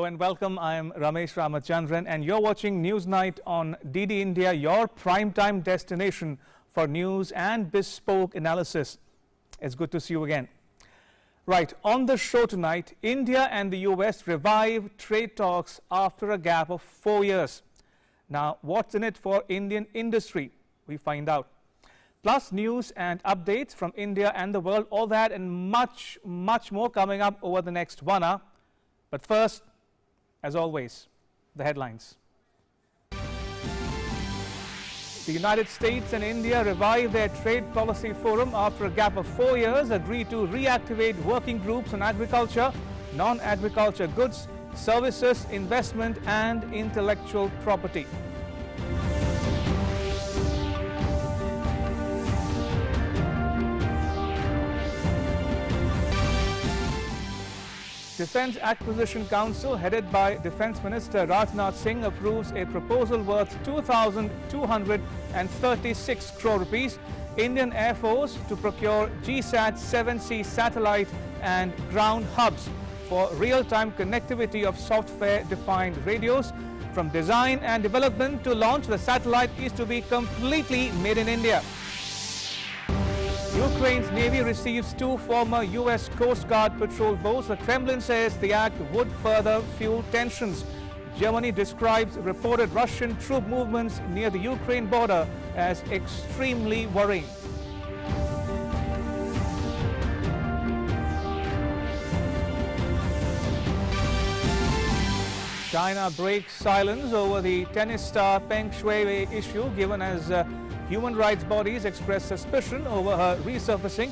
and welcome. I am Ramesh Ramachandran and you're watching Newsnight on DD India, your primetime destination for news and bespoke analysis. It's good to see you again. Right, on the show tonight, India and the US revive trade talks after a gap of 4 years. Now, what's in it for Indian industry? We find out. Plus news and updates from India and the world, all that and much more coming up over the next 1 hour. But first, as always, the headlines. The United States and India revive their trade policy forum after a gap of 4 years, agree to reactivate working groups on agriculture, non-agriculture goods, services, investment and intellectual property. Defence Acquisition Council, headed by Defence Minister Rajnath Singh, approves a proposal worth 2,236 crore rupees. Indian Air Force to procure GSAT-7C satellite and ground hubs for real-time connectivity of software-defined radios. From design and development to launch, the satellite is to be completely made in India. Ukraine's Navy receives 2 former US Coast Guard patrol boats. The Kremlin says the act would further fuel tensions. Germany describes reported Russian troop movements near the Ukraine border as extremely worrying. China breaks silence over the tennis star Peng Shuai issue, given as human rights bodies express suspicion over her resurfacing.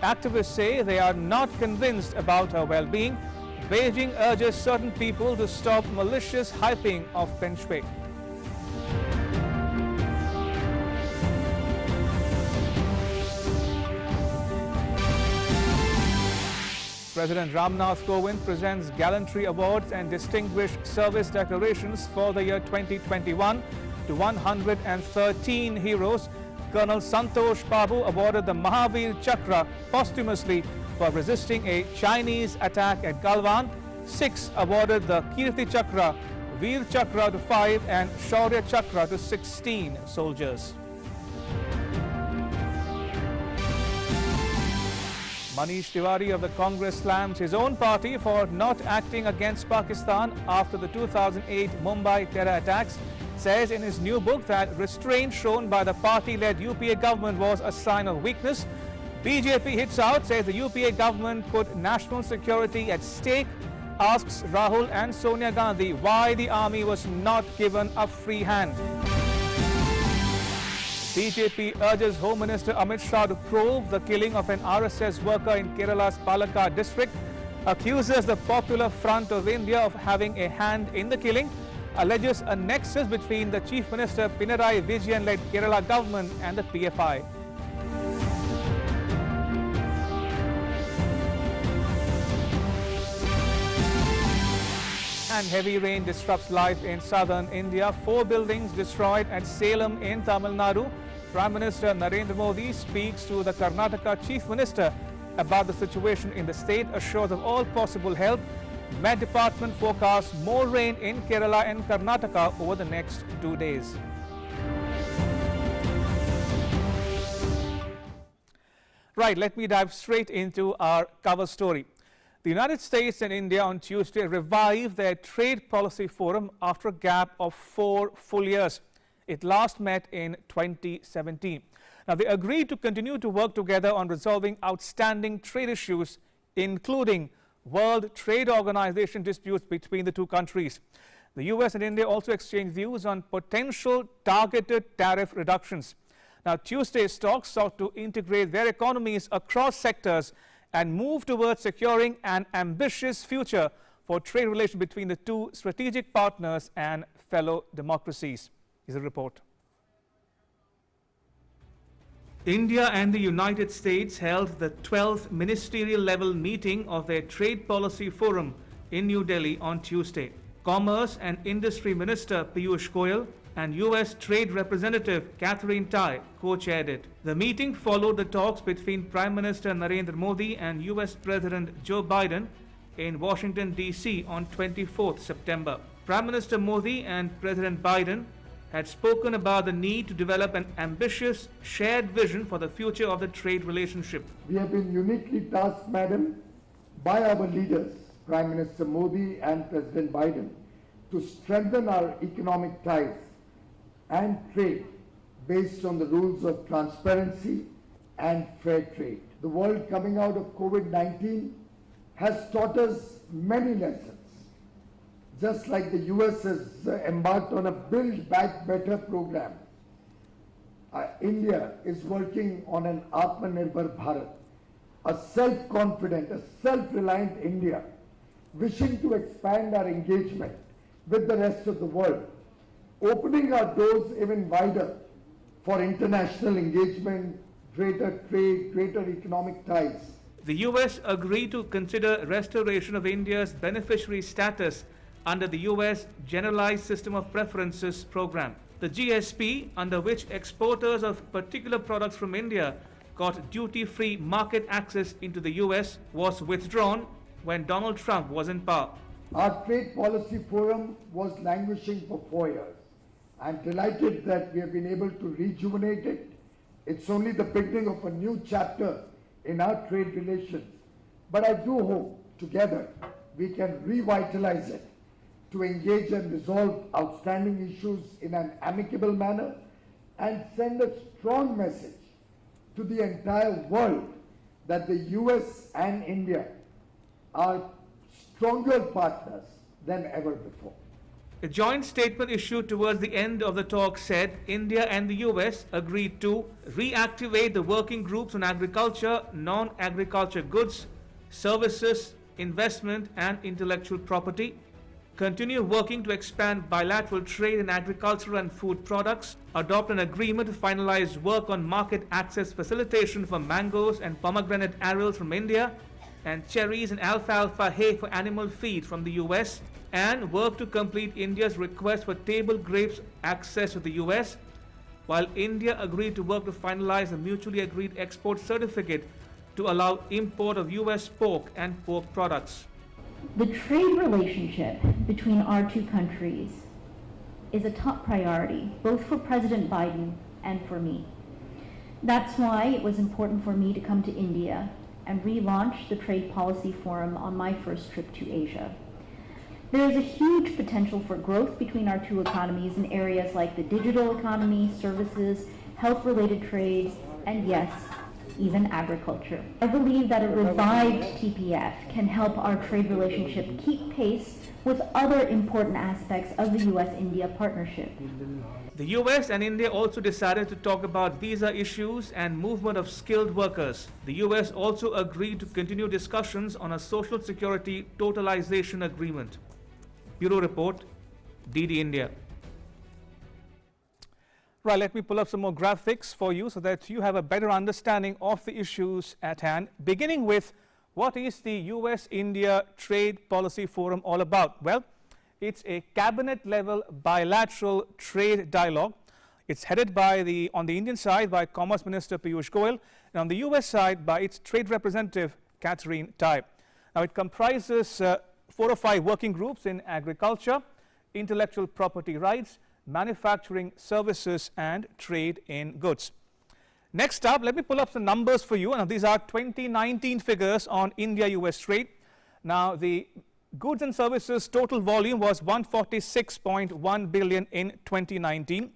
Activists say they are not convinced about her well-being. Beijing urges certain people to stop malicious hyping of Peng Shuai. President Ramnath Kovind presents Gallantry Awards and Distinguished Service Decorations for the year 2021 to 113 heroes. Colonel Santosh Babu awarded the Mahavir Chakra posthumously for resisting a Chinese attack at Galwan. 6 awarded the Kirti Chakra, Veer Chakra to 5 and Shaurya Chakra to 16 soldiers. Manish Tiwari of the Congress slams his own party for not acting against Pakistan after the 2008 Mumbai terror attacks. Says in his new book that restraint shown by the party-led UPA government was a sign of weakness. BJP hits out, says the UPA government put national security at stake, asks Rahul and Sonia Gandhi why the army was not given a free hand. BJP urges Home Minister Amit Shah to probe the killing of an RSS worker in Kerala's Palakkad district, accuses the Popular Front of India of having a hand in the killing, alleges a nexus between the Chief Minister Pinarayi Vijayan-led Kerala government and the PFI. And heavy rain disrupts life in southern India. 4 buildings destroyed at Salem in Tamil Nadu. Prime Minister Narendra Modi speaks to the Karnataka Chief Minister about the situation in the state, assures of all possible help. Met Department forecasts more rain in Kerala and Karnataka over the next 2 days. Right, let me dive straight into our cover story. The United States and India on Tuesday revived their trade policy forum after a gap of 4 full years. It last met in 2017. Now, they agreed to continue to work together on resolving outstanding trade issues, including World Trade Organization disputes between the 2 countries. The US and India also exchanged views on potential targeted tariff reductions. Now, Tuesday's talks sought to integrate their economies across sectors and move towards securing an ambitious future for trade relations between the 2 strategic partners and fellow democracies. Here's a report. India and the United States held the 12th ministerial level meeting of their Trade Policy Forum in New Delhi on Tuesday. Commerce and Industry Minister Piyush Goyal and US Trade Representative Catherine Tai co-chaired it. The meeting followed the talks between Prime Minister Narendra Modi and US President Joe Biden in Washington, D.C. on 24th September. Prime Minister Modi and President Biden had spoken about the need to develop an ambitious shared vision for the future of the trade relationship. We have been uniquely tasked, Madam, by our leaders, Prime Minister Modi and President Biden, to strengthen our economic ties and trade based on the rules of transparency and fair trade. The world coming out of COVID-19 has taught us many lessons. Just like the US has embarked on a Build Back Better program, India is working on an Atmanirbhar Bharat, a self-confident, a self-reliant India, wishing to expand our engagement with the rest of the world, opening our doors even wider for international engagement, greater trade, greater economic ties. The US agreed to consider restoration of India's beneficiary status under the US Generalized System of Preferences program. The GSP, under which exporters of particular products from India got duty-free market access into the US, was withdrawn when Donald Trump was in power. Our trade policy forum was languishing for 4 years. I'm delighted that we have been able to rejuvenate it. It's only the beginning of a new chapter in our trade relations. But I do hope together we can revitalize it to engage and resolve outstanding issues in an amicable manner and send a strong message to the entire world that the US and India are stronger partners than ever before. A joint statement issued towards the end of the talk said India and the US agreed to reactivate the working groups on agriculture, non-agriculture goods, services, investment and intellectual property, continue working to expand bilateral trade in agriculture and food products, adopt an agreement to finalize work on market access facilitation for mangoes and pomegranate arils from India, and cherries and alfalfa hay for animal feed from the US, and work to complete India's request for table grapes access to the US, while India agreed to work to finalize a mutually agreed export certificate to allow import of US pork and pork products. The trade relationship between our two countries is a top priority, both for President Biden and for me. That's why it was important for me to come to India and relaunch the Trade Policy Forum on my first trip to Asia. There is a huge potential for growth between our two economies in areas like the digital economy, services, health-related trade, and yes, even agriculture. I believe that a revived TPF can help our trade relationship keep pace with other important aspects of the US-India partnership. The US and India also decided to talk about visa issues and movement of skilled workers. The US also agreed to continue discussions on a social security totalization agreement. Bureau Report, DD India. Right, let me pull up some more graphics for you so that you have a better understanding of the issues at hand, beginning with what is the US-India Trade Policy Forum all about? Well, it's a cabinet-level bilateral trade dialogue. It's headed by on the Indian side by Commerce Minister Piyush Goyal, and on the US side by its trade representative Catherine Tai. Now, it comprises 4 or 5 working groups in agriculture, intellectual property rights, manufacturing services and trade in goods. Next up, let me pull up some numbers for you. Now, these are 2019 figures on India-US trade. Now, the goods and services total volume was 146.1 billion in 2019.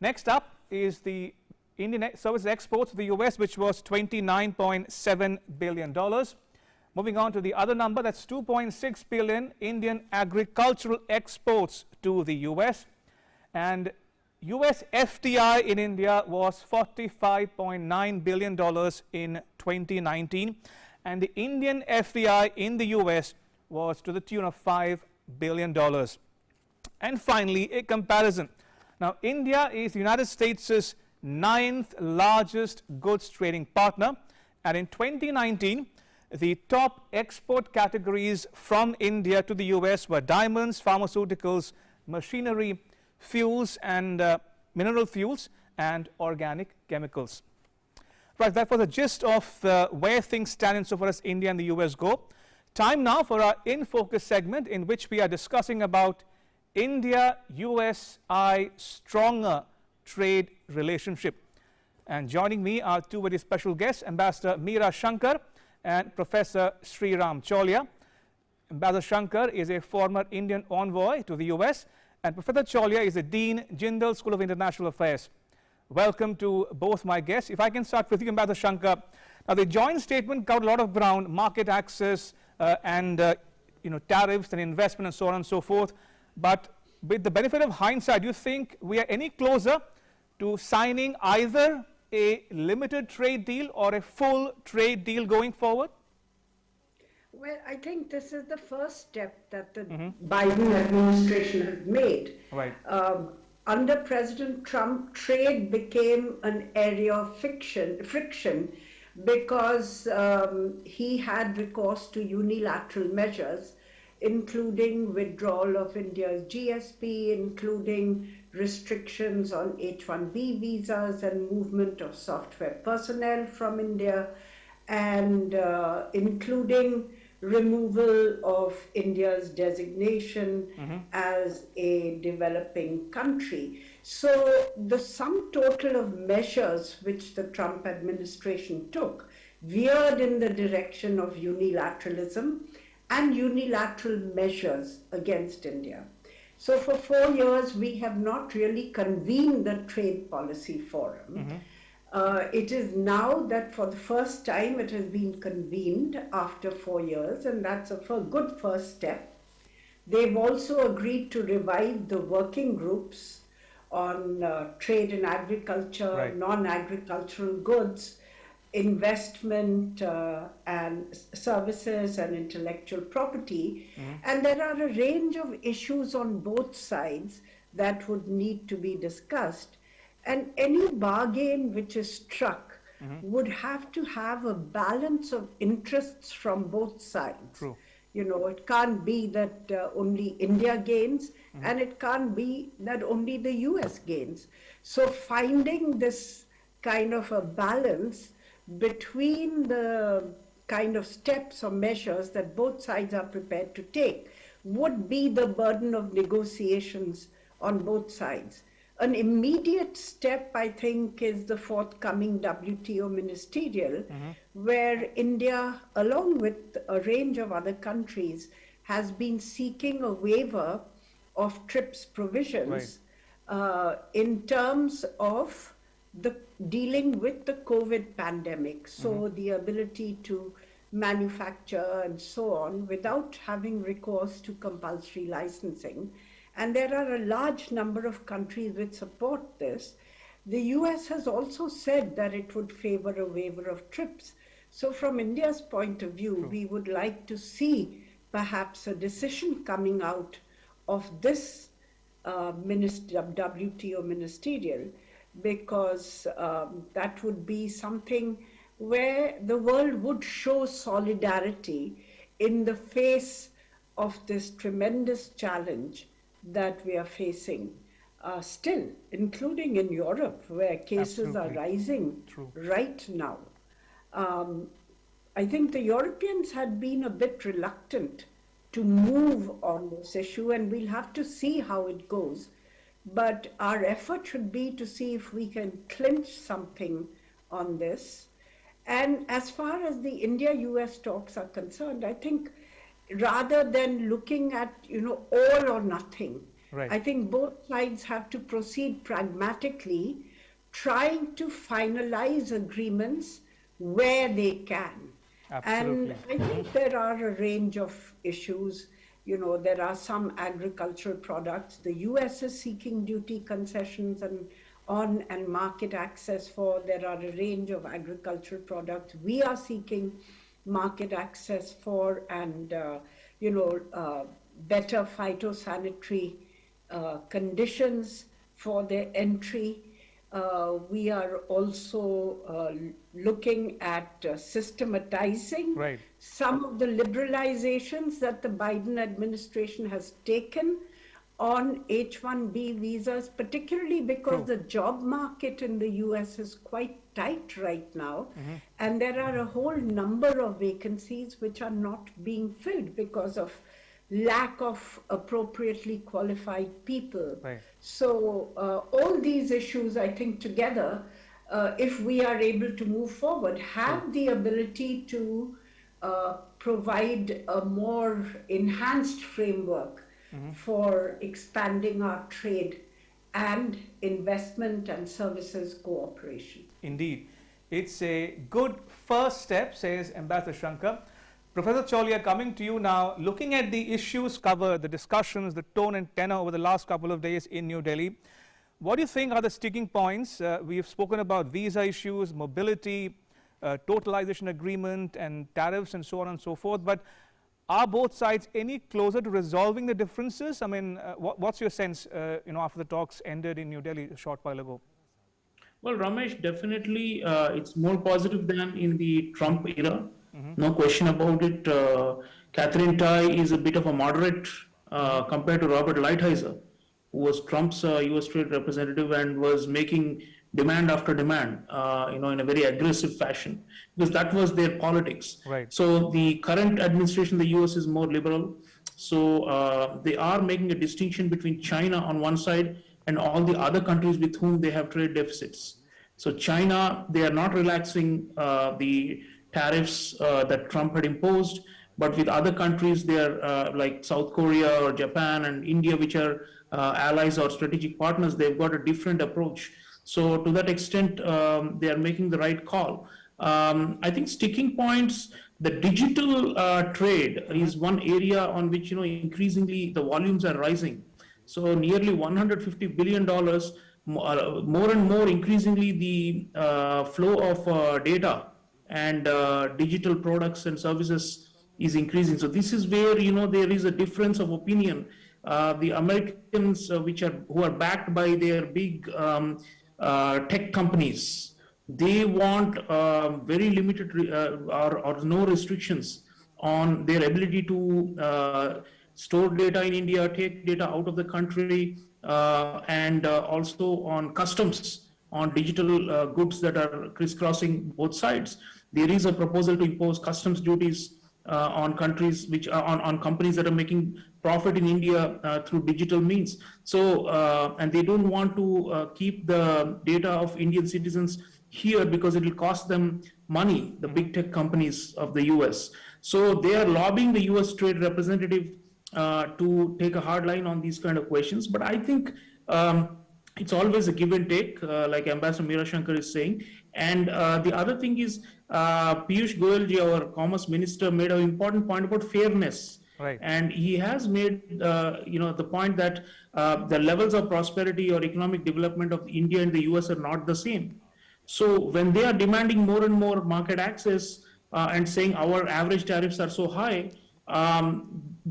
Next up is the Indian services exports to the US, which was $29.7 billion. Moving on to the other number, that's 2.6 billion Indian agricultural exports to the US. And US FDI in India was $45.9 billion in 2019. And the Indian FDI in the US was to the tune of $5 billion. And finally, a comparison. Now, India is the United States' 9th largest goods trading partner. And in 2019, the top export categories from India to the US were diamonds, pharmaceuticals, machinery, fuels and mineral fuels, and organic chemicals. Right, that was the gist of where things stand insofar as India and the US go. Time now for our In Focus segment, in which we are discussing about India-US-I stronger trade relationship. And joining me are two very special guests, Ambassador Meera Shankar and Professor Sriram Cholia. Ambassador Shankar is a former Indian envoy to the US, and Professor Cholia is a Dean, Jindal School of International Affairs. Welcome to both my guests. If I can start with you, Ambassador Shankar. Now, the joint statement covered a lot of ground: market access and tariffs and investment and so on and so forth. But with the benefit of hindsight, do you think we are any closer to signing either a limited trade deal or a full trade deal going forward? Well, I think this is the first step that the Biden administration has made. Right. Under President Trump, trade became an area of friction because he had recourse to unilateral measures, including withdrawal of India's GSP, including restrictions on H-1B visas and movement of software personnel from India, and including removal of India's designation as a developing country. So the sum total of measures which the Trump administration took veered in the direction of unilateralism and unilateral measures against India. So for 4 years, we have not really convened the Trade Policy Forum. It is now that for the first time it has been convened after 4 years, and that's a good first step. They've also agreed to revive the working groups on trade in agriculture, right, non-agricultural goods, investment and services and intellectual property. And there are a range of issues on both sides that would need to be discussed. And any bargain which is struck would have to have a balance of interests from both sides. True. It can't be that only India gains, and it can't be that only the US gains. So finding this kind of a balance between the kind of steps or measures that both sides are prepared to take would be the burden of negotiations on both sides. An immediate step, I think, is the forthcoming WTO ministerial, where India, along with a range of other countries, has been seeking a waiver of TRIPS provisions in terms of dealing with the COVID pandemic. So the ability to manufacture and so on without having recourse to compulsory licensing. And there are a large number of countries which support this. The US has also said that it would favor a waiver of TRIPS. So from India's point of view, we would like to see perhaps a decision coming out of this WTO ministerial, because that would be something where the world would show solidarity in the face of this tremendous challenge that we are facing still, including in Europe, where cases are rising right now. I think the Europeans had been a bit reluctant to move on this issue, and we'll have to see how it goes. But our effort should be to see if we can clinch something on this. And as far as the India-US talks are concerned, I think rather than looking at, all or nothing, I think both sides have to proceed pragmatically, trying to finalize agreements where they can. Absolutely. And I think there are a range of issues. There are some agricultural products. The US is seeking duty concessions and market access for. There are a range of agricultural products we are seeking market access for, and better phytosanitary conditions for their entry. We are also looking at systematizing some of the liberalizations that the Biden administration has taken on H-1B visas, particularly because the job market in the US is quite tight right now, and there are a whole number of vacancies which are not being filled because of lack of appropriately qualified people. Right. So all these issues, I think, together, if we are able to move forward, have the ability to provide a more enhanced framework for expanding our trade and investment and services cooperation. Indeed. It's a good first step, says Ambassador Shankar. Professor Cholia, coming to you now, looking at the issues covered, the discussions, the tone and tenor over the last couple of days in New Delhi, what do you think are the sticking points? We have spoken about visa issues, mobility, totalization agreement and tariffs and so on and so forth, but are both sides any closer to resolving the differences? I mean, what's your sense, after the talks ended in New Delhi a short while ago? Well, Ramesh, definitely it's more positive than in the Trump era. No question about it. Catherine Tai is a bit of a moderate compared to Robert Lighthizer, who was Trump's U.S. trade representative and was making demand after demand, in a very aggressive fashion, because that was their politics. Right. So the current administration, the U.S. is more liberal. So they are making a distinction between China on one side and all the other countries with whom they have trade deficits. So China, they are not relaxing the tariffs that Trump had imposed, but with other countries, they are like South Korea or Japan and India, which are allies or strategic partners, they've got a different approach. So to that extent, they are making the right call. I think sticking points, the digital trade is one area on which, increasingly the volumes are rising. So nearly $150 billion, more and more increasingly the flow of data and digital products and services is increasing. So this is where, there is a difference of opinion. The Americans, who are backed by their big tech companies, they want very limited or no restrictions on their ability to store data in India, take data out of the country, and also on customs on digital goods that are crisscrossing both sides. There is a proposal to impose customs duties on countries on companies that are making profit in India through digital means. So, and they don't want to keep the data of Indian citizens here because it will cost them money, the big tech companies of the US. So they are lobbying the US trade representative to take a hard line on these kind of questions. But I think it's always a give and take, like Ambassador Meera Shankar is saying. And the other thing is, Piyush Goyal ji, our Commerce Minister, made an important point about fairness. Right. And he has made, the point that the levels of prosperity or economic development of India and the US are not the same. So when they are demanding more and more market access and saying our average tariffs are so high,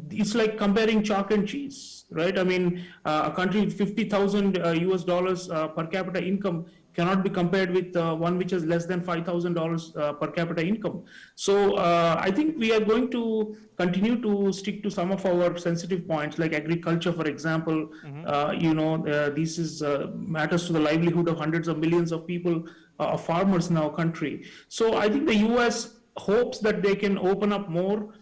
it's like comparing chalk and cheese, right? I mean, a country with 50,000 US dollars per capita income cannot be compared with one which has less than $5,000 per capita income. So I think we are going to continue to stick to some of our sensitive points, like agriculture, for example. This is matters to the livelihood of hundreds of millions of people, of farmers in our country. So I think the US hopes that they can open up more.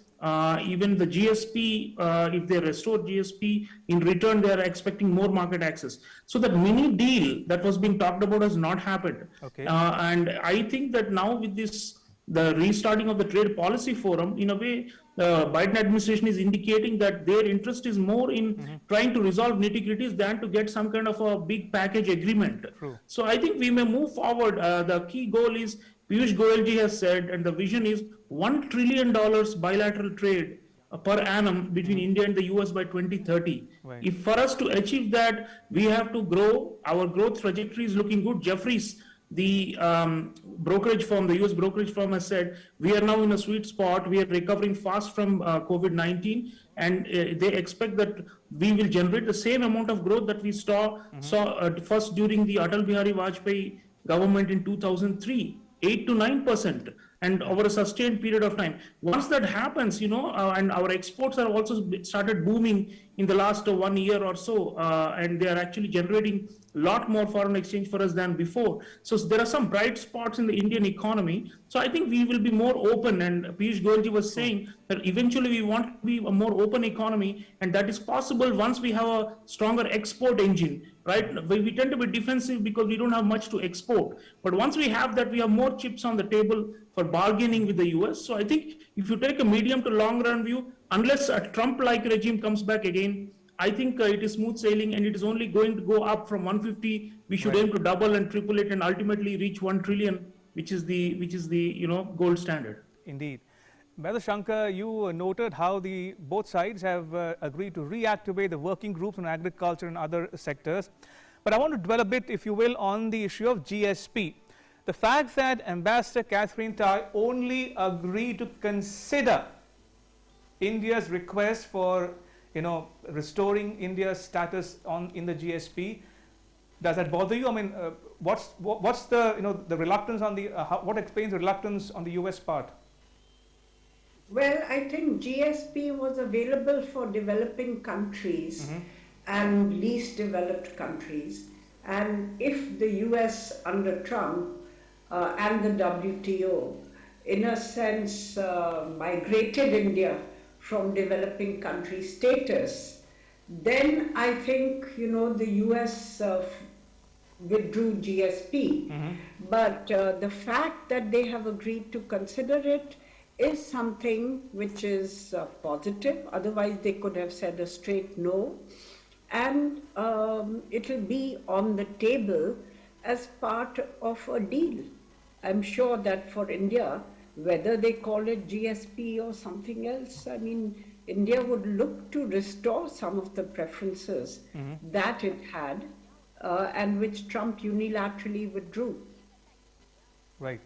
Even the GSP, if they restore GSP, in return they are expecting more market access. So that mini deal that was being talked about has not happened. Okay. And I think that now with this, the restarting of the trade policy forum, in a way, the Biden administration is indicating that their interest is more in trying to resolve nitty-gritties than to get some kind of a big package agreement. True. So I think we may move forward. The key goal is, Piyush Goyal ji has said, and the vision is $1 trillion bilateral trade per annum between India and the US by 2030. Right. If for us to achieve that, we have to grow. Our growth trajectory is looking good. Jeffries, the brokerage firm, the US brokerage firm, has said we are now in a sweet spot. We are recovering fast from COVID-19, and they expect that we will generate the same amount of growth that we saw first during the Atal Bihari Vajpayee government in 2003. 8 to 9%, and over a sustained period of time. Once that happens, and our exports are also started booming in the last 1 year or so, and they are actually generating a lot more foreign exchange for us than before. So there are some bright spots in the Indian economy. So I think we will be more open, and Piyush Goyalji was saying that eventually we want to be a more open economy, and that is possible once we have a stronger export engine, right? We tend to be defensive because we don't have much to export. But once we have that, we have more chips on the table for bargaining with the US. So I think if you take a medium to long run view, unless a Trump-like regime comes back again, I think it is smooth sailing, and it is only going to go up from 150. We should aim to double and triple it, and ultimately reach 1 trillion, which is the gold standard. Indeed. Mr. Shankar, you noted how both sides have agreed to reactivate the working groups on agriculture and other sectors. But I want to dwell a bit, if you will, on the issue of GSP. The fact that Ambassador Catherine Tai only agreed to consider India's request for, restoring India's status in the GSP, does that bother you? I mean, what's the the reluctance on the what explains the reluctance on the US part? Well, I think GSP was available for developing countries and least developed countries. And if the US under Trump and the WTO, in a sense, migrated India from developing country status, then I think, the US withdrew GSP. But the fact that they have agreed to consider it is something which is positive. Otherwise, they could have said a straight no. And it will be on the table as part of a deal. I'm sure that for India, whether they call it GSP or something else, I mean, India would look to restore some of the preferences that it had and which Trump unilaterally withdrew. Right.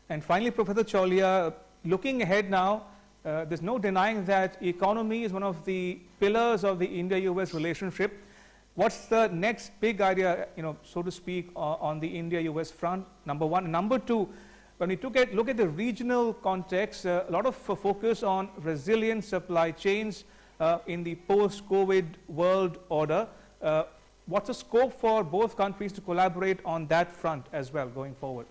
And finally, Professor Chaulia, looking ahead now, there's no denying that economy is one of the pillars of the India-US relationship. What's the next big idea, so to speak, on the India-US front, number one? Number two, when we look at the regional context, a lot of focus on resilient supply chains in the post-COVID world order. What's the scope for both countries to collaborate on that front as well going forward?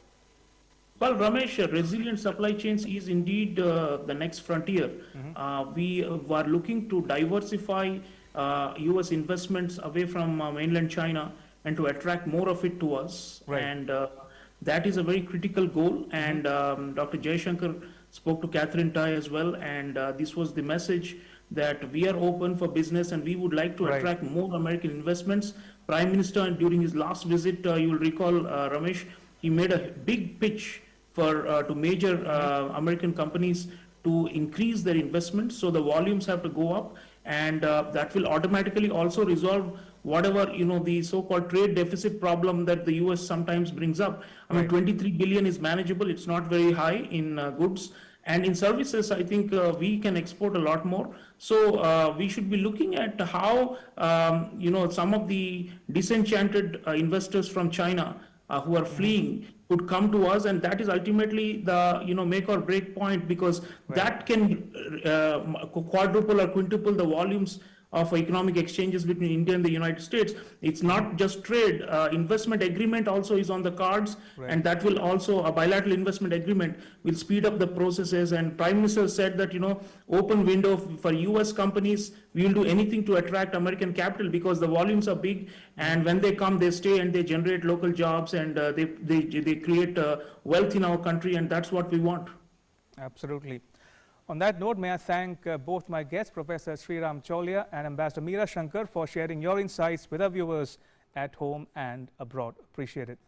Well, Ramesh, resilient supply chains is indeed the next frontier. We are looking to diversify US investments away from mainland China and to attract more of it to us. Right. And that is a very critical goal. And Dr. Jaishankar spoke to Catherine Tai as well. And this was the message that we are open for business and we would like to attract more American investments. Prime Minister, during his last visit, you will recall, Ramesh, he made a big pitch to major American companies to increase their investments, so the volumes have to go up, and that will automatically also resolve whatever the so-called trade deficit problem that the US sometimes brings up. I mean, 23 billion is manageable. It's not very high in goods, and in services, I think we can export a lot more. So we should be looking at how some of the disenchanted investors from China who are fleeing could come to us, and that is ultimately the make or break point, because that can quadruple or quintuple the volumes of economic exchanges between India and the United States. It's not just trade. Investment agreement also is on the cards, and that will also, a bilateral investment agreement will speed up the processes. And Prime Minister said that, open window for US companies, we will do anything to attract American capital because the volumes are big, and when they come, they stay and they generate local jobs, and they create wealth in our country, and that's what we want. Absolutely. On that note, may I thank both my guests, Professor Sriram Chaulia and Ambassador Meera Shankar, for sharing your insights with our viewers at home and abroad. Appreciate it.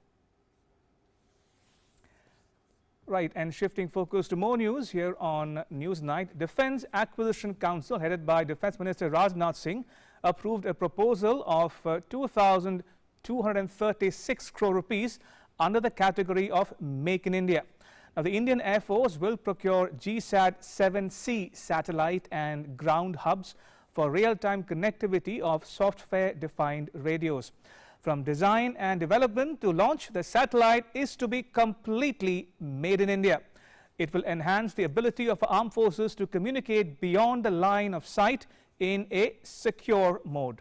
Right, and shifting focus to more news here on Newsnight, Defence Acquisition Council, headed by Defence Minister Rajnath Singh, approved a proposal of 2,236 crore rupees under the category of Make in India. Now, the Indian Air Force will procure GSAT-7C satellite and ground hubs for real-time connectivity of software-defined radios. From design and development to launch, the satellite is to be completely made in India. It will enhance the ability of armed forces to communicate beyond the line of sight in a secure mode.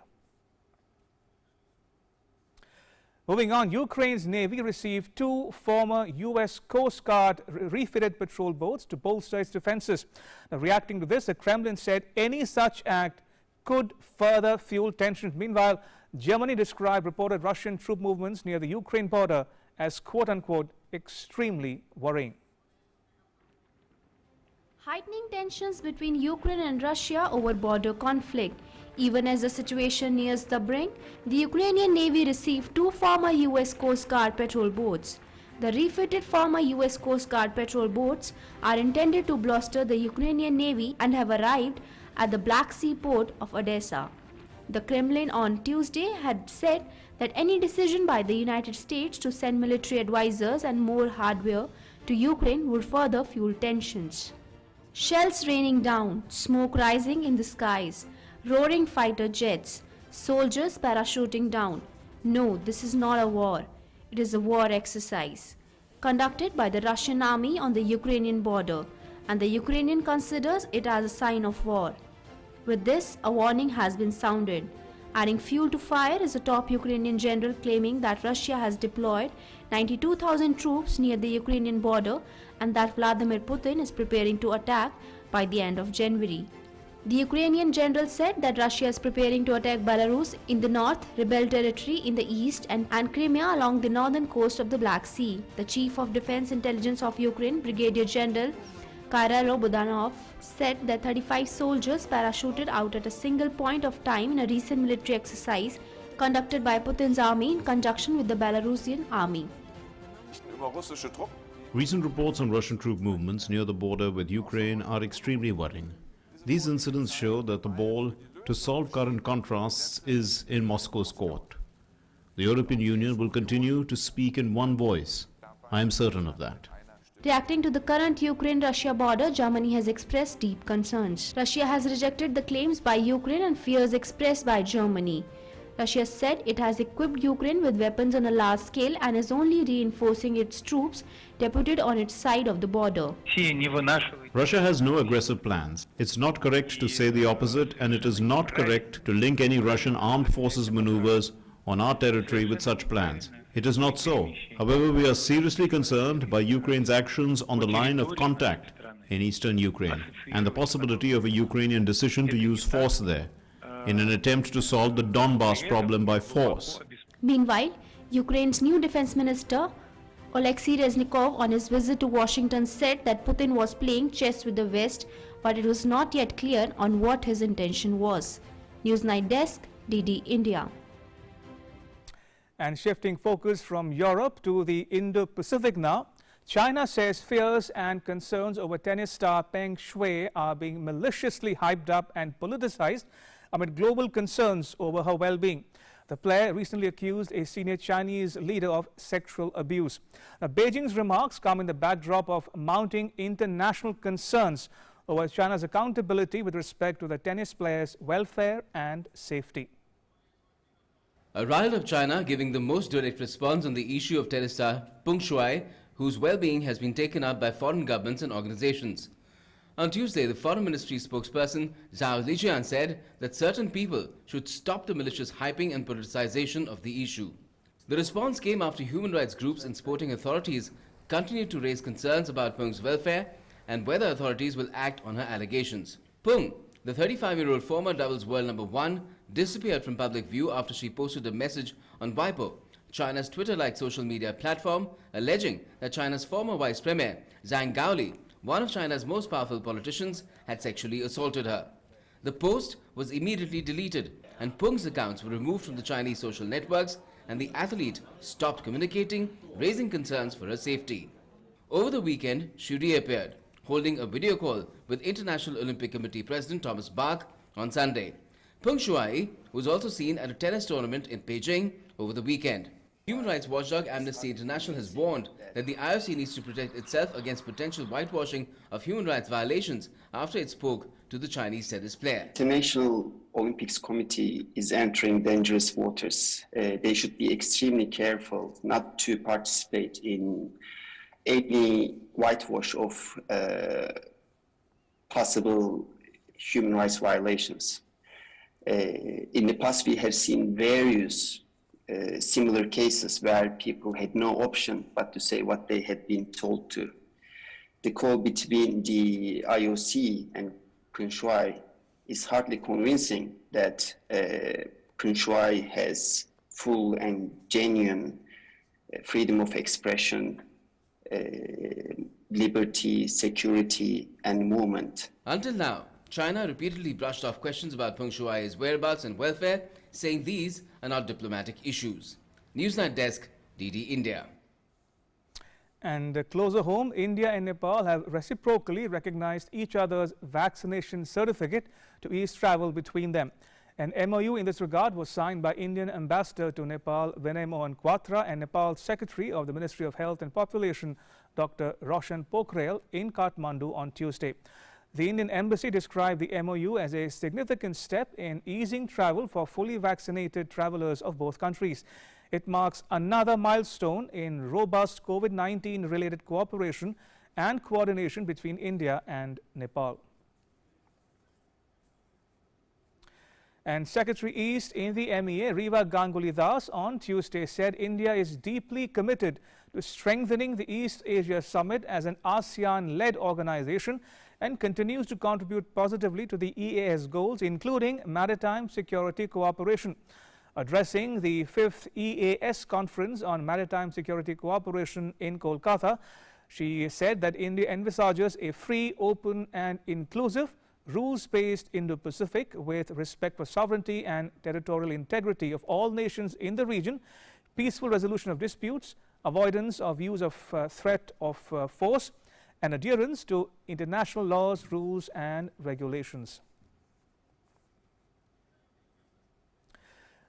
Moving on, Ukraine's Navy received 2 former U.S. Coast Guard refitted patrol boats to bolster its defenses. Now, reacting to this, the Kremlin said any such act could further fuel tensions. Meanwhile, Germany described reported Russian troop movements near the Ukraine border as quote-unquote extremely worrying. Heightening tensions between Ukraine and Russia over border conflict. Even as the situation nears the brink, the Ukrainian Navy received 2 former U.S. Coast Guard patrol boats. The refitted former U.S. Coast Guard patrol boats are intended to bolster the Ukrainian Navy and have arrived at the Black Sea port of Odessa. The Kremlin on Tuesday had said that any decision by the United States to send military advisors and more hardware to Ukraine would further fuel tensions. Shells raining down, smoke rising in the skies, roaring fighter jets, soldiers parachuting down. No, this is not a war. It is a war exercise conducted by the Russian army on the Ukrainian border, and the Ukrainian considers it as a sign of war. With this, a warning has been sounded. Adding fuel to fire is a top Ukrainian general claiming that Russia has deployed 92,000 troops near the Ukrainian border and that Vladimir Putin is preparing to attack by the end of January. The Ukrainian general said that Russia is preparing to attack Belarus in the north, rebel territory in the east, and Crimea along the northern coast of the Black Sea. The Chief of Defense Intelligence of Ukraine, Brigadier General Kyrilo Budanov, said that 35 soldiers parachuted out at a single point of time in a recent military exercise conducted by Putin's army in conjunction with the Belarusian army. Recent reports on Russian troop movements near the border with Ukraine are extremely worrying. These incidents show that the ball to solve current contrasts is in Moscow's court. The European Union will continue to speak in one voice. I am certain of that. Reacting to the current Ukraine-Russia border, Germany has expressed deep concerns. Russia has rejected the claims by Ukraine and fears expressed by Germany. Russia said it has equipped Ukraine with weapons on a large scale and is only reinforcing its troops deputed on its side of the border. Russia has no aggressive plans. It's not correct to say the opposite, and it is not correct to link any Russian armed forces maneuvers on our territory with such plans. It is not so. However, we are seriously concerned by Ukraine's actions on the line of contact in eastern Ukraine and the possibility of a Ukrainian decision to use force there in an attempt to solve the Donbas problem by force. Meanwhile, Ukraine's new defense minister, Oleksiy Reznikov, on his visit to Washington said that Putin was playing chess with the West, but it was not yet clear on what his intention was. Newsnight Desk, DD India. And shifting focus from Europe to the Indo-Pacific now, China says fears and concerns over tennis star Peng Shuai are being maliciously hyped up and politicized amid global concerns over her well-being. The player recently accused a senior Chinese leader of sexual abuse. Now, Beijing's remarks come in the backdrop of mounting international concerns over China's accountability with respect to the tennis player's welfare and safety. A riled up China giving the most direct response on the issue of tennis star Peng Shuai, whose well-being has been taken up by foreign governments and organizations. On Tuesday, the Foreign Ministry spokesperson Zhao Lijian said that certain people should stop the malicious hyping and politicization of the issue. The response came after human rights groups and sporting authorities continued to raise concerns about Peng's welfare and whether authorities will act on her allegations. Peng, the 35-year-old former doubles world number 1, disappeared from public view after she posted a message on Weibo, China's Twitter-like social media platform, alleging that China's former vice premier, Zhang Gaoli, one of China's most powerful politicians, had sexually assaulted her. The post was immediately deleted, and Peng's accounts were removed from the Chinese social networks, and the athlete stopped communicating, raising concerns for her safety. Over the weekend, she reappeared, holding a video call with International Olympic Committee President Thomas Bach on Sunday. Peng Shuai was also seen at a tennis tournament in Beijing over the weekend. Human rights watchdog Amnesty International has warned that the IOC needs to protect itself against potential whitewashing of human rights violations after it spoke to the Chinese tennis player. The International Olympics Committee is entering dangerous waters. They should be extremely careful not to participate in any whitewash of possible human rights violations. In the past, we have seen various similar cases where people had no option but to say what they had been told to. The call between the IOC and Peng Shuai is hardly convincing that Peng Shuai has full and genuine freedom of expression, liberty, security, and movement. Until now, China repeatedly brushed off questions about Peng Shuai's whereabouts and welfare, saying these are not diplomatic issues. Newsnight Desk, DD India. And closer home, India and Nepal have reciprocally recognized each other's vaccination certificate to ease travel between them. An MOU in this regard was signed by Indian Ambassador to Nepal, Vinay Mohan Quatra, and Nepal's Secretary of the Ministry of Health and Population, Dr. Roshan Pokhrel, in Kathmandu on Tuesday. The Indian Embassy described the MOU as a significant step in easing travel for fully vaccinated travelers of both countries. It marks another milestone in robust COVID-19 related cooperation and coordination between India and Nepal. And Secretary East in the MEA, Riva Ganguly Das, on Tuesday said India is deeply committed to strengthening the East Asia Summit as an ASEAN-led organization and continues to contribute positively to the EAS goals, including maritime security cooperation. Addressing the 5th EAS conference on maritime security cooperation in Kolkata, she said that India envisages a free, open and inclusive rules-based Indo-Pacific with respect for sovereignty and territorial integrity of all nations in the region, peaceful resolution of disputes, avoidance of use of threat of force, and adherence to international laws, rules and regulations.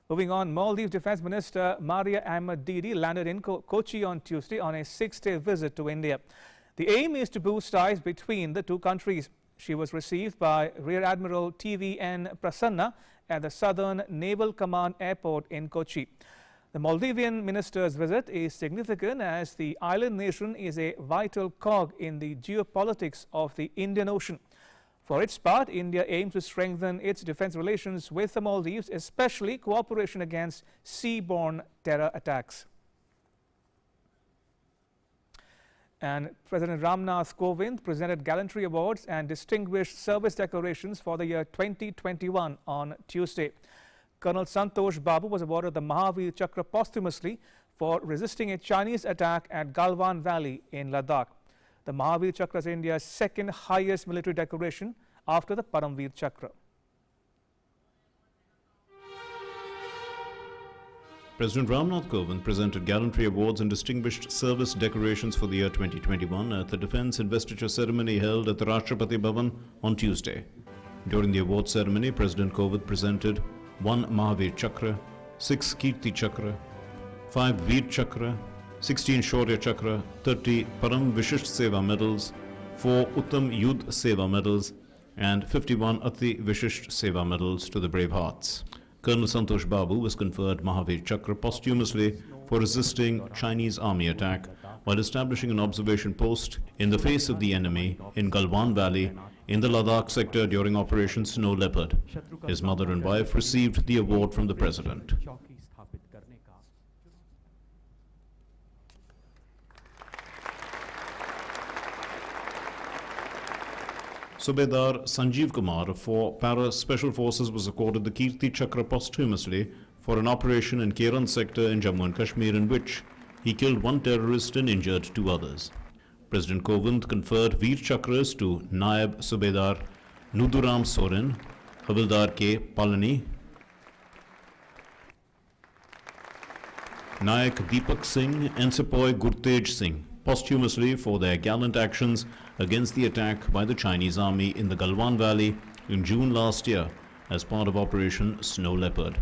Moving on, Maldives Defence Minister Maria Ahmed Didi landed in Kochi on Tuesday on a 6-day visit to India. The aim is to boost ties between the two countries. She was received by Rear Admiral T.V.N. Prasanna at the Southern Naval Command Airport in Kochi. The Maldivian minister's visit is significant as the island nation is a vital cog in the geopolitics of the Indian Ocean. For its part, India aims to strengthen its defense relations with the Maldives, especially cooperation against seaborne terror attacks. And President Ramnath Kovind presented gallantry awards and distinguished service decorations for the year 2021 on Tuesday. Colonel Santosh Babu was awarded the Mahavir Chakra posthumously for resisting a Chinese attack at Galwan Valley in Ladakh. The Mahavir Chakra is India's second highest military decoration after the Paramvir Chakra. President Ramnath Kovind presented gallantry awards and distinguished service decorations for the year 2021 at the defense investiture ceremony held at the Rashtrapati Bhavan on Tuesday. During the award ceremony, President Kovind presented 1 Mahavir Chakra, 6 Kirti Chakra, 5 Veer Chakra, 16 Shaurya Chakra, 30 Param Vishisht Seva medals, 4 Uttam Yudh Seva medals, and 51 Ati Vishisht Seva medals to the brave hearts. Colonel Santosh Babu was conferred Mahavir Chakra posthumously for resisting Chinese army attack while establishing an observation post in the face of the enemy in Galwan Valley in the Ladakh sector during Operation Snow Leopard. His mother and wife received the award from the President. Subedar Sanjeev Kumar for Para Special Forces was accorded the Kirti Chakra posthumously for an operation in Keran sector in Jammu and Kashmir in which he killed 1 terrorist and injured 2 others. President Kovind conferred Veer Chakras to Naib Subedar Nuduram Soren, Havildar K. Palani, Nayak Deepak Singh and Sepoy Gurtej Singh posthumously for their gallant actions against the attack by the Chinese army in the Galwan Valley in June last year as part of Operation Snow Leopard.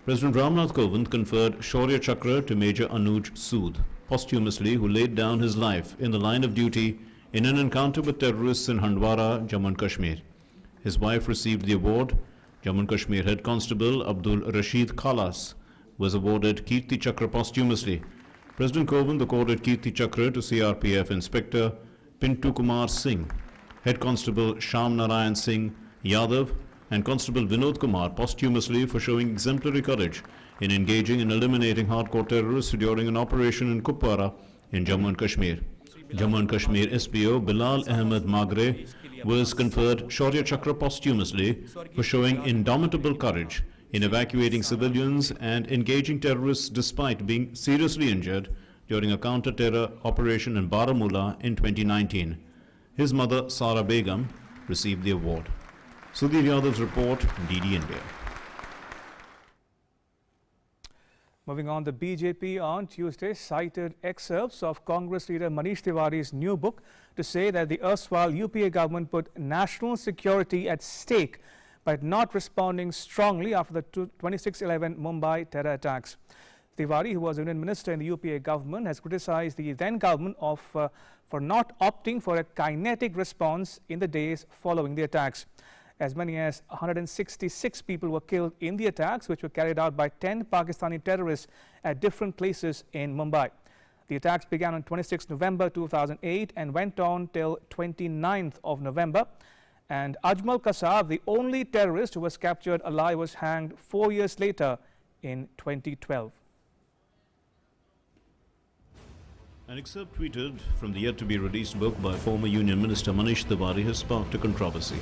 President Ramnath Kovind conferred Shaurya Chakra to Major Anuj Sood posthumously, who laid down his life in the line of duty in an encounter with terrorists in Handwara, Jammu and Kashmir. His wife received the award. Jammu and Kashmir Head Constable Abdul Rashid Khalas was awarded Kirti Chakra posthumously. President Kovind accorded Kirti Chakra to CRPF Inspector Pintu Kumar Singh, Head Constable Sham Narayan Singh Yadav, and Constable Vinod Kumar posthumously for showing exemplary courage in engaging in eliminating hardcore terrorists during an operation in Kupwara in Jammu and Kashmir. Jammu and Kashmir SPO Bilal Ahmed Magre was conferred Shaurya Chakra posthumously for showing indomitable courage in evacuating civilians and engaging terrorists despite being seriously injured during a counter-terror operation in Baramulla in 2019. His mother, Sara Begum, received the award. Sudhir Yadav's report, DD India. Moving on, the BJP on Tuesday cited excerpts of Congress leader Manish Tiwari's new book to say that the erstwhile UPA government put national security at stake by not responding strongly after the 26/11 Mumbai terror attacks. Tiwari, who was Union Minister in the UPA government, has criticized the then government for not opting for a kinetic response in the days following the attacks. As many as 166 people were killed in the attacks, which were carried out by 10 Pakistani terrorists at different places in Mumbai. The attacks began on 26 November 2008 and went on till 29th of November. And Ajmal Kasab, the only terrorist who was captured alive, was hanged 4 years later in 2012. An excerpt tweeted from the yet-to-be-released book by former Union Minister Manish Tiwari has sparked a controversy.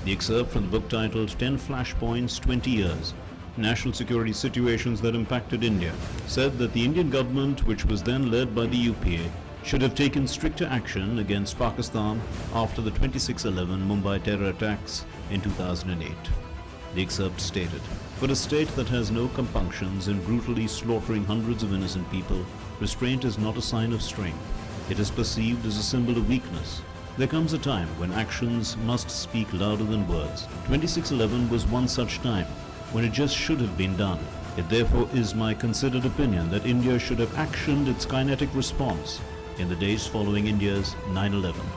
The excerpt from the book titled 10 Flashpoints, 20 Years, National Security Situations That Impacted India, said that the Indian government, which was then led by the UPA, should have taken stricter action against Pakistan after the 26/11 Mumbai terror attacks in 2008. The excerpt stated, "For a state that has no compunctions in brutally slaughtering hundreds of innocent people, restraint is not a sign of strength. It is perceived as a symbol of weakness. There comes a time when actions must speak louder than words. 26/11 was one such time when it just should have been done. It therefore is my considered opinion that India should have actioned its kinetic response in the days following India's 9/11.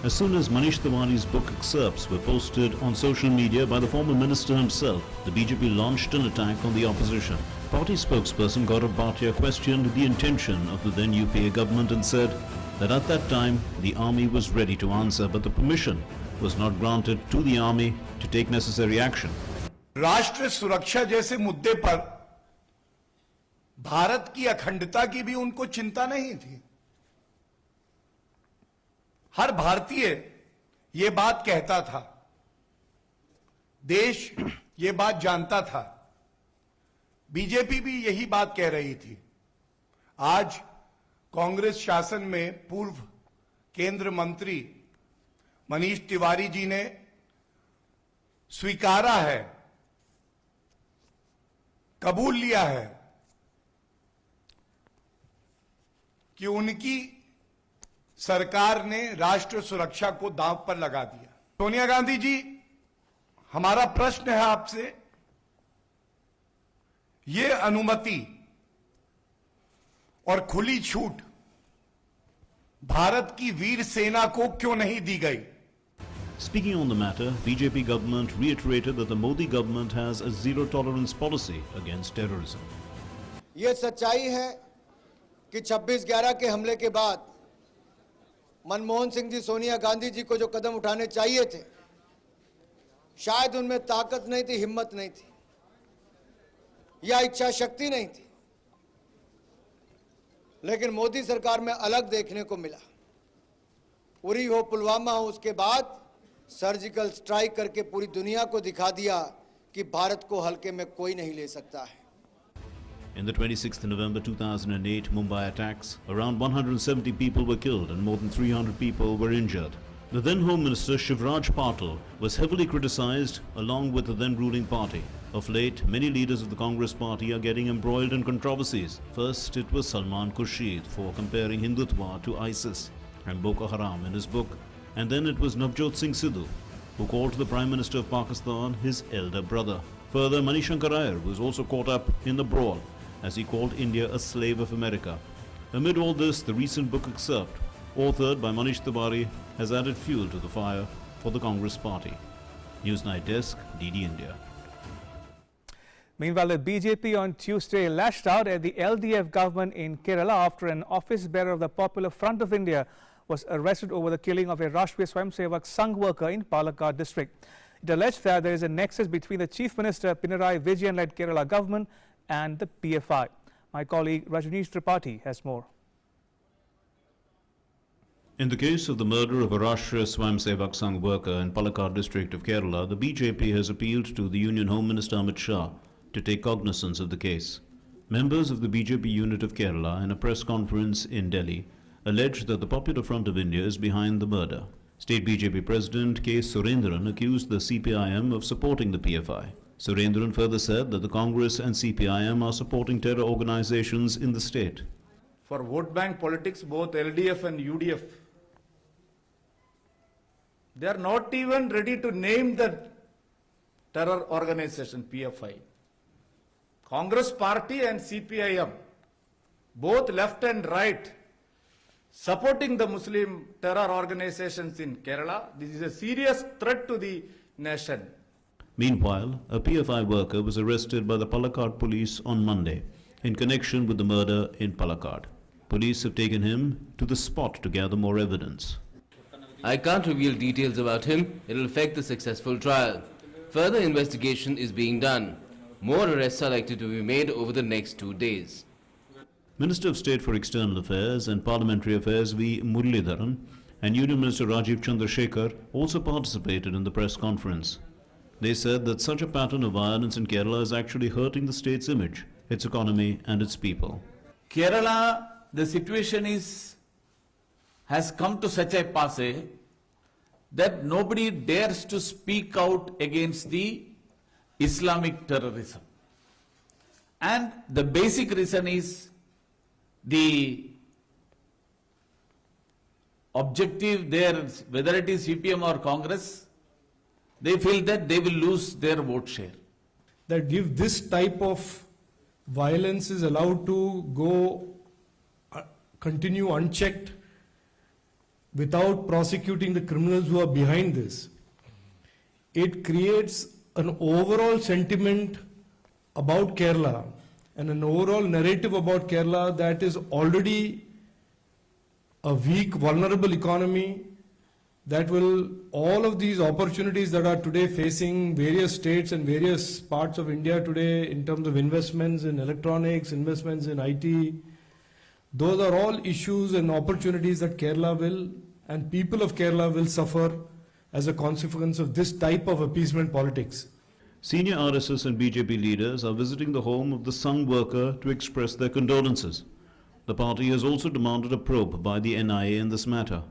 As soon as Manish Tiwari's book excerpts were posted on social media by the former minister himself, the BJP launched an attack on the opposition. Party spokesperson Gaurav Bhatia questioned the intention of the then UPA government and said that at that time the army was ready to answer, but the permission was not granted to the army to take necessary action. राष्ट्र सुरक्षा जैसे मुद्दे पर भारत की अखंडता की भी उनको चिंता नहीं थी। हर भारतीय ये बात कहता था, देश ये बात जानता था, बीजेपी भी यही बात कह रही थी। आज कांग्रेस शासन में पूर्व केंद्र मंत्री मनीष तिवारी जी ने स्वीकारा है, कबूल लिया है कि उनकी सरकार ने राष्ट्र सुरक्षा को दांव पर लगा दिया। सोनिया गांधी जी, हमारा प्रश्न है आपसे, ये अनुमति और खुली छूट भारत की वीर सेना को क्यों नहीं दी गई? Speaking on the matter, BJP government reiterated that the Modi government has a zero-tolerance policy against terrorism. ये सच्चाई है कि 26/11 के हमले के बाद मनमोहन सिंह जी, सोनिया गांधी जी को जो कदम उठाने चाहिए थे, शायद उनमें ताकत नहीं थी, हिम्मत नहीं थी या इच्छा शक्ति नहीं थी, लेकिन मोदी सरकार में अलग देखने को मिला। उरी हो, पुलवामा हो, उसके बाद सर्जिकल स्ट्राइक करके पूरी दुनिया को दिखा दिया कि भारत को हल्के में कोई नहीं ले सकता है। In the 26th November 2008 Mumbai attacks, around 170 people were killed and more than 300 people were injured. The then Home Minister Shivraj Patil was heavily criticized along with the then ruling party. Of late, many leaders of the Congress party are getting embroiled in controversies. First, it was Salman Khurshid for comparing Hindutva to ISIS and Boko Haram in his book. And then it was Navjot Singh Sidhu, who called the Prime Minister of Pakistan his elder brother. Further, Manishankar Iyer was also caught up in the brawl, as he called India a slave of America. Amid all this, the recent book excerpt, authored by Manish Tiwari, has added fuel to the fire for the Congress party. Newsnight Desk, DD India. Meanwhile, the BJP on Tuesday lashed out at the LDF government in Kerala after an office bearer of the Popular Front of India was arrested over the killing of a Rashtriya Swayamsevak Sangh worker in Palakkad district. It alleged that there is a nexus between the Chief Minister Pinarayi Vijayan-led Kerala government and the PFI. My colleague Rajneesh Tripathi has more. In the case of the murder of a Rashtriya Swayamsevak Sangh worker in Palakkad district of Kerala, the BJP has appealed to the Union Home Minister Amit Shah to take cognizance of the case. Members of the BJP unit of Kerala, in a press conference in Delhi, alleged that the Popular Front of India is behind the murder. State BJP President K. Surendran accused the CPIM of supporting the PFI. Surendran further said that the Congress and CPIM are supporting terror organizations in the state. For vote bank politics, both LDF and UDF, they are not even ready to name the terror organization PFI. Congress party and CPIM, both left and right, supporting the Muslim terror organizations in Kerala. This is a serious threat to the nation. Meanwhile, a PFI worker was arrested by the Palakkad police on Monday in connection with the murder in Palakkad. Police have taken him to the spot to gather more evidence. I can't reveal details about him. It will affect the successful trial. Further investigation is being done. More arrests are likely to be made over the next 2 days. Minister of State for External Affairs and Parliamentary Affairs V. Muralidharan and Union Minister Rajiv Chandrasekhar also participated in the press conference. They said that such a pattern of violence in Kerala is actually hurting the state's image, its economy and its people. Kerala, the situation has come to such a passe that nobody dares to speak out against the Islamic terrorism. And the basic reason is the objective there, whether it is CPM or Congress, they feel that they will lose their vote share. That if this type of violence is allowed to continue unchecked without prosecuting the criminals who are behind this, it creates an overall sentiment about Kerala and an overall narrative about Kerala that is already a weak, vulnerable economy, that will, all of these opportunities that are today facing various states and various parts of India today in terms of investments in electronics, investments in IT, those are all issues and opportunities that Kerala will and people of Kerala will suffer as a consequence of this type of appeasement politics. Senior RSS and BJP leaders are visiting the home of the Sangh worker to express their condolences. The party has also demanded a probe by the NIA in this matter.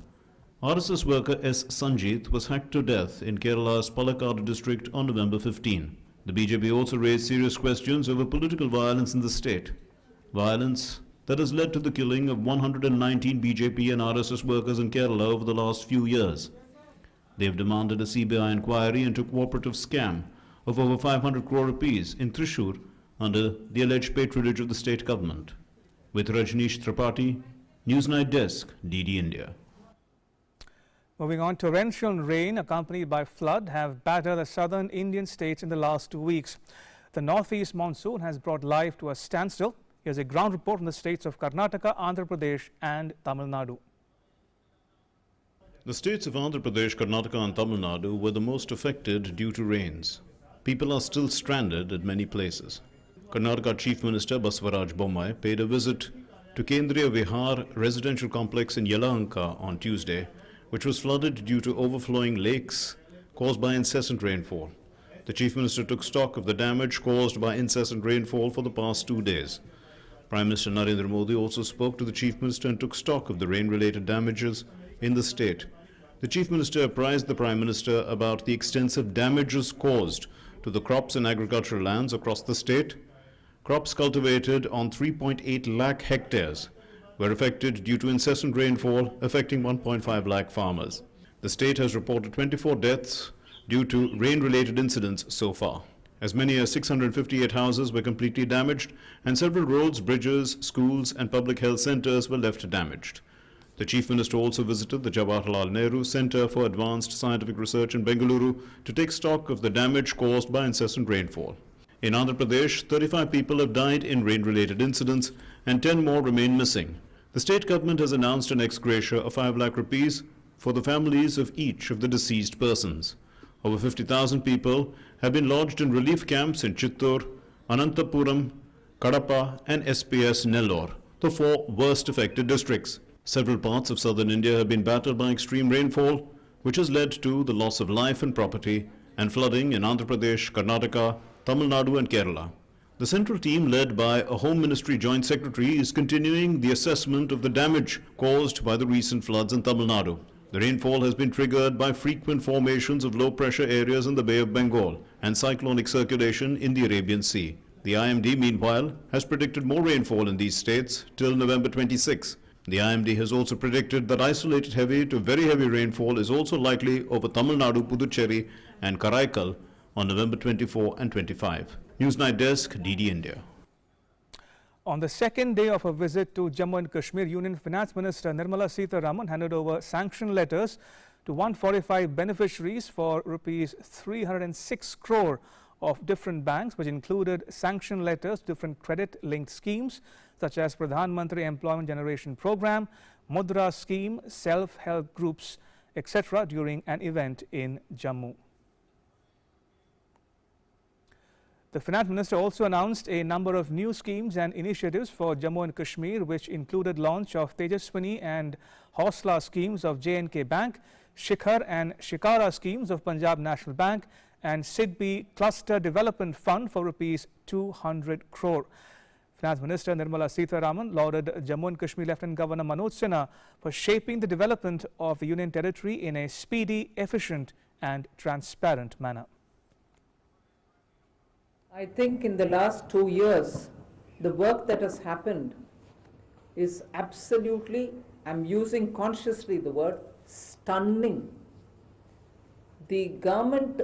RSS worker S. Sanjeet was hacked to death in Kerala's Palakkad district on November 15. The BJP also raised serious questions over political violence in the state. Violence that has led to the killing of 119 BJP and RSS workers in Kerala over the last few years. They have demanded a CBI inquiry into a cooperative scam of over 500 crore rupees in Thrissur under the alleged patronage of the state government. With Rajneesh Tripathi, Newsnight Desk, DD India. Moving on, torrential rain accompanied by flood have battered the southern Indian states in the last 2 weeks. The northeast monsoon has brought life to a standstill. Here's a ground report from the states of Karnataka, Andhra Pradesh and Tamil Nadu. The states of Andhra Pradesh, Karnataka and Tamil Nadu were the most affected due to rains. People are still stranded at many places. Karnataka Chief Minister Basavaraj Bommai paid a visit to Kendriya Vihar residential complex in Yelahanka on Tuesday, which was flooded due to overflowing lakes caused by incessant rainfall. The Chief Minister took stock of the damage caused by incessant rainfall for the past 2 days. Prime Minister Narendra Modi also spoke to the Chief Minister and took stock of the rain-related damages in the state. The Chief Minister apprised the Prime Minister about the extensive damages caused to the crops and agricultural lands across the state. Crops cultivated on 3.8 lakh hectares were affected due to incessant rainfall, affecting 1.5 lakh farmers. The state has reported 24 deaths due to rain-related incidents so far. As many as 658 houses were completely damaged, and several roads, bridges, schools and public health centers were left damaged. The Chief Minister also visited the Jawaharlal Nehru Centre for Advanced Scientific Research in Bengaluru to take stock of the damage caused by incessant rainfall. In Andhra Pradesh, 35 people have died in rain-related incidents and 10 more remain missing. The state government has announced an ex gratia of 5 lakh rupees for the families of each of the deceased persons. Over 50,000 people have been lodged in relief camps in Chittor, Anantapuram, Kadapa and SPS Nellore, the 4 worst affected districts. Several parts of southern India have been battered by extreme rainfall, which has led to the loss of life and property and flooding in Andhra Pradesh, Karnataka, Tamil Nadu and Kerala. The central team, led by a Home Ministry Joint Secretary, is continuing the assessment of the damage caused by the recent floods in Tamil Nadu. The rainfall has been triggered by frequent formations of low-pressure areas in the Bay of Bengal and cyclonic circulation in the Arabian Sea. The IMD, meanwhile, has predicted more rainfall in these states till November 26. The IMD has also predicted that isolated heavy to very heavy rainfall is also likely over Tamil Nadu, Puducherry and Karaikal on November 24 and 25. Newsnight Desk, DD India. On the second day of a visit to Jammu and Kashmir, Union Finance Minister Nirmala Sitharaman handed over sanction letters to 145 beneficiaries for rupees 306 crore of different banks, which included sanction letters to different credit-linked schemes such as Pradhan Mantri Employment Generation Program, Mudra Scheme, self-help groups, etc. during an event in Jammu. The Finance Minister also announced a number of new schemes and initiatives for Jammu and Kashmir, which included launch of Tejaswini and Hausla schemes of J&K Bank, Shikhar and Shikara schemes of Punjab National Bank, and SIDBI Cluster Development Fund for rupees 200 crore. Finance Minister Nirmala Sitharaman lauded Jammu and Kashmir Lieutenant Governor Manoj Sinha for shaping the development of the Union Territory in a speedy, efficient and transparent manner. I think in the last 2 years, the work that has happened is absolutely, I'm using consciously the word, stunning. The government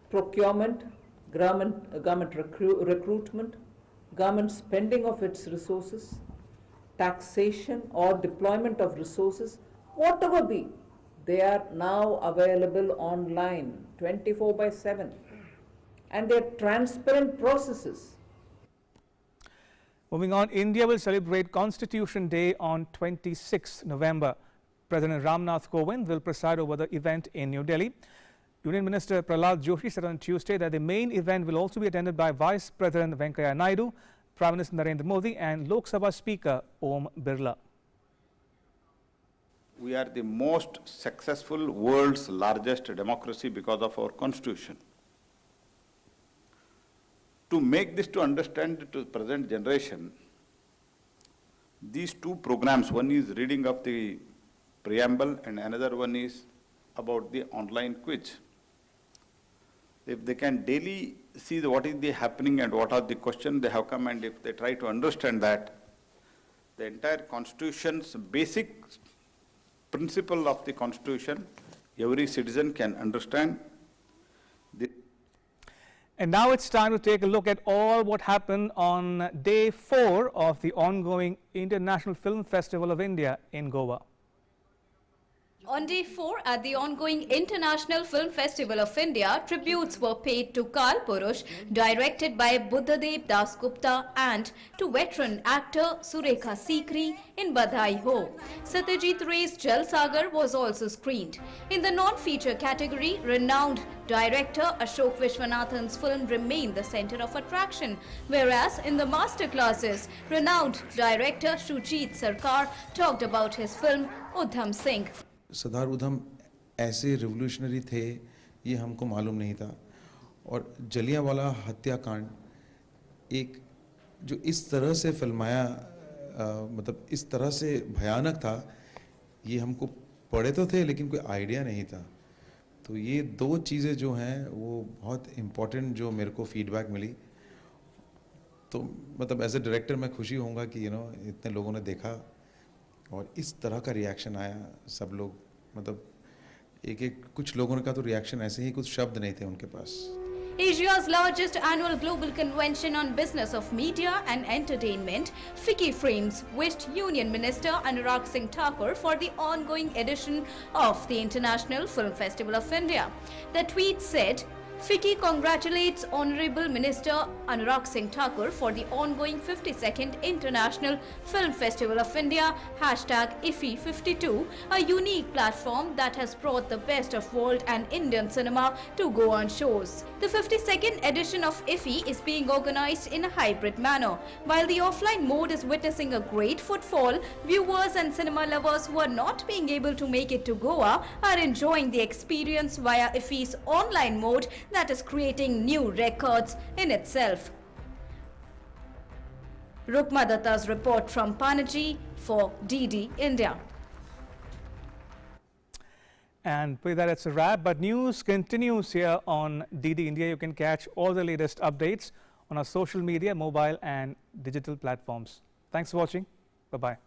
procurement, government recruitment, government spending of its resources, taxation or deployment of resources, whatever be, they are now available online 24/7. And they are transparent processes. Moving on, India will celebrate Constitution Day on 26 November. President Ramnath Kovind will preside over the event in New Delhi. Union Minister Prahlad Joshi said on Tuesday that the main event will also be attended by Vice President Venkaiah Naidu, Prime Minister Narendra Modi and Lok Sabha Speaker Om Birla. We are the most successful world's largest democracy because of our constitution. To make this to understand to the present generation, these 2 programs, one is reading of the preamble and another one is about the online quiz. If they can daily see what is the happening and what are the questions they have come, and if they try to understand that, the entire constitution's basic principle of the constitution, every citizen can understand. And now it's time to take a look at all what happened on day 4 of the ongoing International Film Festival of India in Goa. On day 4 at the ongoing International Film Festival of India, tributes were paid to Kal Purush, directed by Buddhadev Das Gupta, and to veteran actor Surekha Sikri in Badhai Ho. Satyajit Ray's Jal Sagar was also screened. In the non-feature category, renowned director Ashok Vishwanathan's film remained the center of attraction, whereas in the masterclasses, renowned director Shujit Sarkar talked about his film Udham Singh. Sardar Udham ऐसे revolutionary थे ये हमको मालूम नहीं था, और जलियांवाला हत्याकांड एक जो इस तरह से फिल्माया, मतलब इस तरह से भयानक था, ये हमको पढ़े तो थे लेकिन कोई आइडिया नहीं था. तो ये 2 चीज़ें जो हैं वो बहुत इम्पोर्टेंट जो मेरे को फीडबैक मिली. तो मतलब एज ए डायरेक्टर मैं खुशी होऊंगा कि इतने लोगों ने देखा और इस तरह का रिएक्शन आया. सब लोग मतलब एक कुछ लोगों का तो रिएक्शन ऐसे ही, कुछ शब्द नहीं थे उनके पास. Asia's largest annual global convention on business of media and entertainment, FICCI Frames wished Union Minister Anurag Singh Thakur for the ongoing edition of the International Film Festival of India. The tweet said, FICCI congratulates Honorable Minister Anurag Singh Thakur for the ongoing 52nd International Film Festival of India #IFFI52, a unique platform that has brought the best of world and Indian cinema to go on shows. The 52nd edition of IFFI is being organized in a hybrid manner. While the offline mode is witnessing a great footfall, viewers and cinema lovers who are not being able to make it to Goa are enjoying the experience via IFFI's online mode that is creating new records in itself. Rukma Datta's report from Panaji for DD India. And with that, it's a wrap. But news continues here on DD India. You can catch all the latest updates on our social media, mobile and digital platforms. Thanks for watching. Bye-bye.